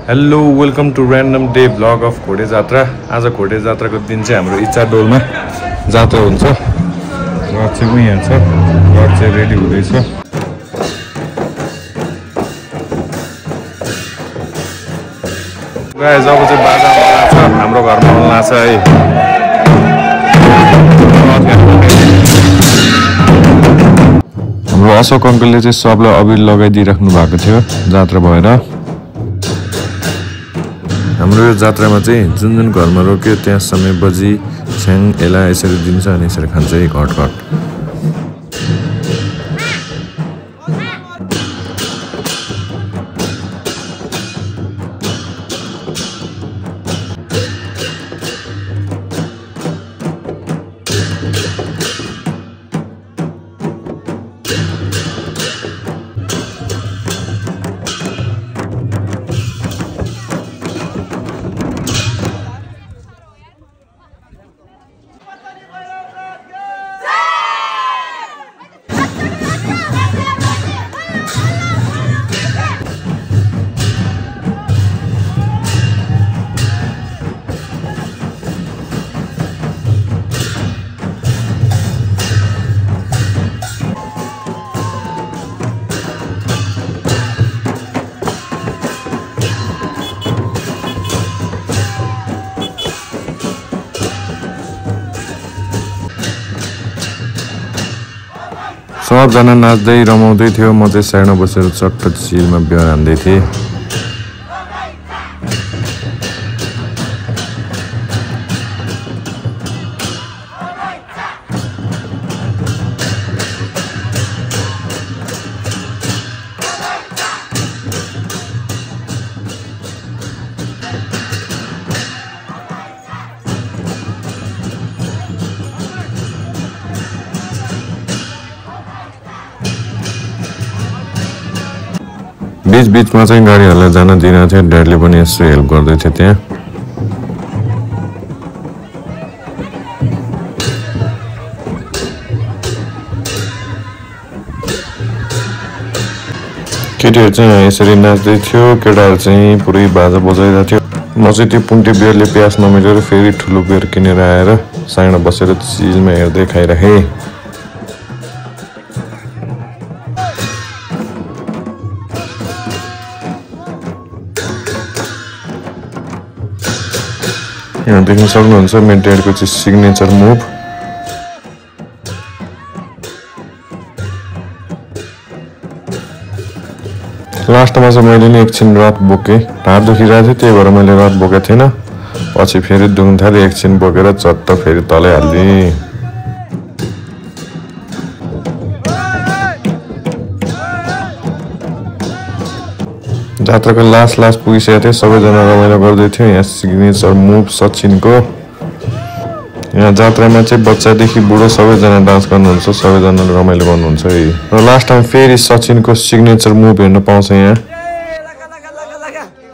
Hello welcome to random day vlog of Ghode Jatra. आज घोडे जात्राको दिन चाहिँ हाम्रो इच्छा डोलमा जात्रा हुन्छ। रथ चाहिँ यहाँ छ, रथ चाहिँ रेडी हुँदैछ। गाइस अब चाहिँ बाजा आउन लाग्छ, हाम्रो घरमा आउन लाग्छ है। हाम्रो अशोक अङ्कलले चाहिँ सबलाई अबिर लगाइदिइराख्नु भएको थियो जात्रा भएर। हाम्रो यो जात्रामा चाहिँ जुन जुन घरमा रोक्यो त्यहाँ समय बजी छ्याङ एला यसरी दिन्छ अनि यसरी खान्छ है घट घट। सबजना नाच्दै रमाउँदै थियो, म चाहिँ साइडमा बसेर चट्ट चिलमा बिहान हान्दै थिएँ। बीचमा चाहिँ गाडीहरूलाई जान दिएको थियो, ड्याडले पनि यसो हेल्प गर्दै थियो त्यहाँ। केटीहरू चाहिँ यसरी नाच्दै थियो, केटाहरू चाहिँ पुरै बाजा बजाइरहेको थियो। म चाहिँ त्यो पुन्टे बियरले प्याज नमिलेर फेरि ठुलो बियर किनेर आएर साइडमा बसेर चिजमा हेर्दै खाइराखेँ। यहाँ देख्न सक्नुहुन्छ मेरो ड्याडको चाहिँ सिग्नेचर मुभ। लास्टमा चाहिँ मैले नि एकछिन रथ बोकेँ, ढाड दुखिरहेको थियो त्यही भएर मैले रथ बोकेको थिइनँ। पछि फेरि दुख्न थालेँ, एकछिन बोकेर चट्ट फेरि तलै हालिदिएँ। जात्राको लास्ट पुगिसकेको थियो, सबैजना रमाइलो गर्दै थियो। यहाँ सिग्नेचर मुभ सचिनको। यहाँ जात्रामा चाहिँ बच्चादेखि बुढो सबैजना डान्स गर्नुहुन्छ, सबैजना रमाइलो गर्नुहुन्छ है। र लास्ट टाइम फेरि सचिनको सिग्नेचर मुभ हेर्न पाउँछ यहाँ।